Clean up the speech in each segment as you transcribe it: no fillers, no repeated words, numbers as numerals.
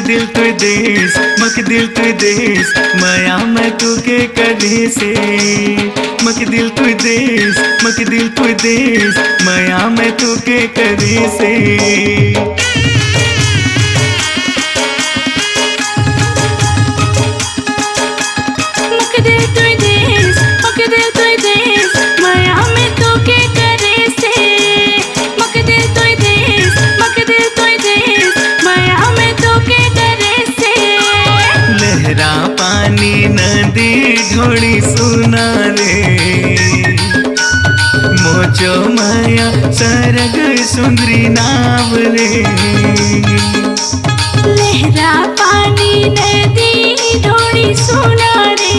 दिल तुई देश मक दिल तुई देश माया मैं तुके करे से मक दिल तुई देश मक दिल तुई देश माया मैं तुके करे से नदी ढोड़ी सुना रे मोचो माया सरग सुंदरी नाव रे लहरा पानी नदी ढोड़ी सुना रे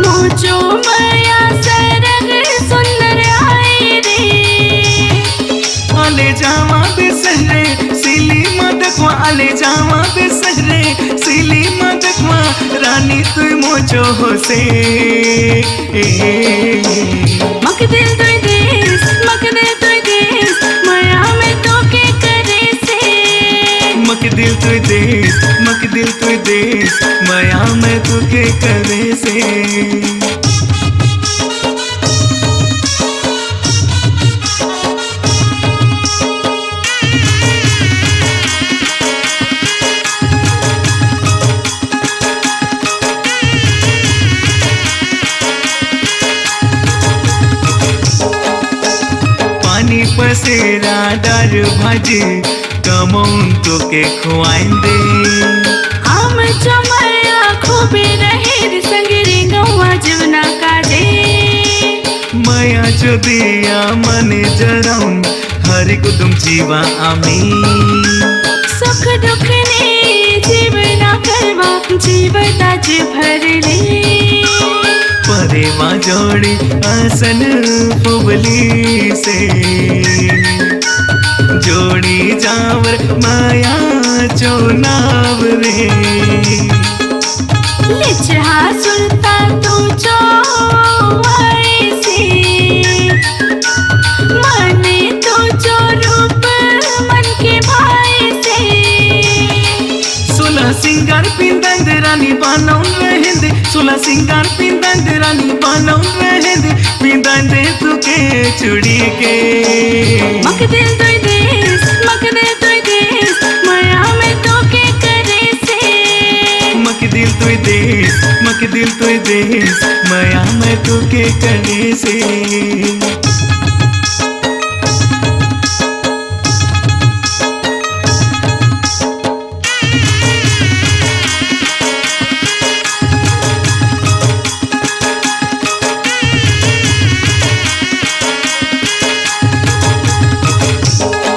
मोचो माया सरग सुंदर आए रे आले जावा बेसरे सिली मदकवा आले जावा बेसरे सिली मदकवा रानी तुई मोचो हो से मक दिल तुई देश माया में तोके करे से मक दिल तुई देश माया में तोके करे से पसेरा डर भाजे कमौन तो के खुआइंदे हम चमया खूबे रहे संगरे गवा जीवना काजे माया जो दिया मने जराउन हरि कुटुम जीवा आमी सुख दुख ने जीवना करवा जीवता जी भर ले परेवा जोड़ी आसन फुबली से जोड़ी जावर माया चोनाव रे लिचहा सुनता तू जो आए से माने तो जो रूप मन के भाई से सोलह सिंगार पिंदंद रानी बानौन रहेंदे सोलह सिंगार पिंदंद रानी बानौन रहेंदे पिंदंद तुके चुड़ी के मक दिल तुई देश माया में तोके करे से मक दिल तुई देश माया में तोके करे से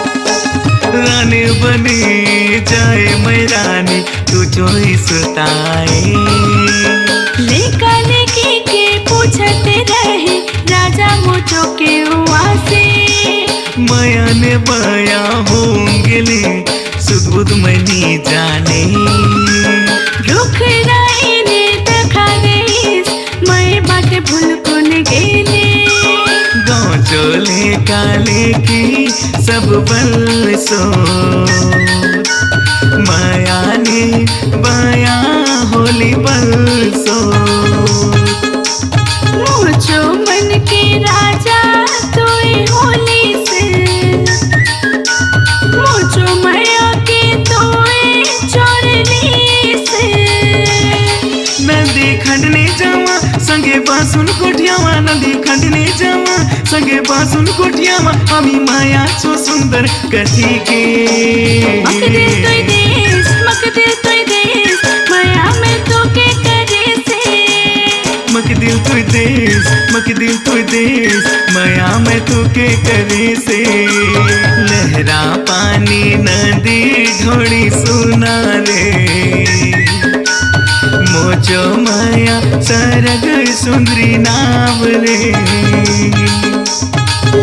रानी बनी जाए मैं रानी तू जो ही सुताए लेका लेके के पूछते रहे राजा मोचो के हुआ से माया ने बया होंगे ले सुध मैं नहीं जाने रुख राय ने देखा गई मैं बात भूल कुन गेले गाँव चोले काले की सब बल सो माया ने बाया होली बल सो मोचो मन के राजा तोय होली से मोचो माया के तोय चोरली से नदी खंडने जावा संगे बासुन कोठियावा नदी खंडने जावा संगे बासुन कोठियावा आमी माया छो सुंदर कथी के मक दिल तुई देश माया में तोके करे से मक दिल तुई देश माया में तोके करे से लहरा पानी नदी ढोड़ी सुना रे मोचो माया सरग सुंदरी नाव रे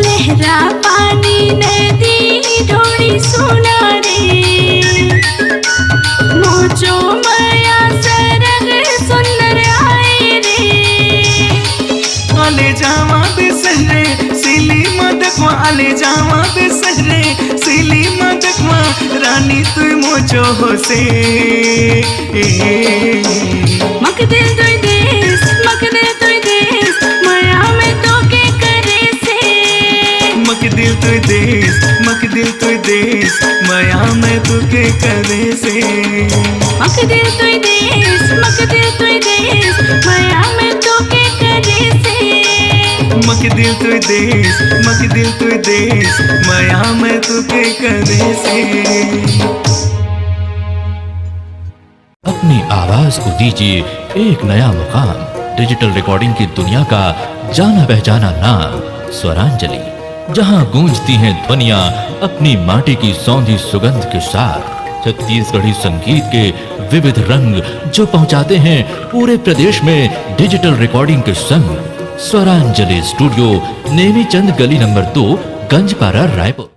लहरा पानी नदी ढोड़ी सुना रे मोचो माया सरग सुंदर आए रे आले जावा बेसरे सिली मदकवा आले जावा बेसहरे सीली मदकवा रानी तू मोचो होसे मक दिल तुई देश माया में तो के करे से मक दिल तुई देश माया में तू के करे से मक दिल तुई देश माया में तो के करे से मक दिल तुई देश माया में तू के करे से। अपनी आवाज को दीजिए एक नया मुकाम। डिजिटल रिकॉर्डिंग की दुनिया का जाना पहचाना नाम स्वरांजलि, जहां गूंजती हैं ध्वनियां अपनी माटी की सौंधी सुगंध के साथ। छत्तीसगढ़ी संगीत के विविध रंग जो पहुंचाते हैं पूरे प्रदेश में डिजिटल रिकॉर्डिंग के संग। स्वरांजलि स्टूडियो, नेमीचंद गली नंबर 2, गंजपारा, रायपुर।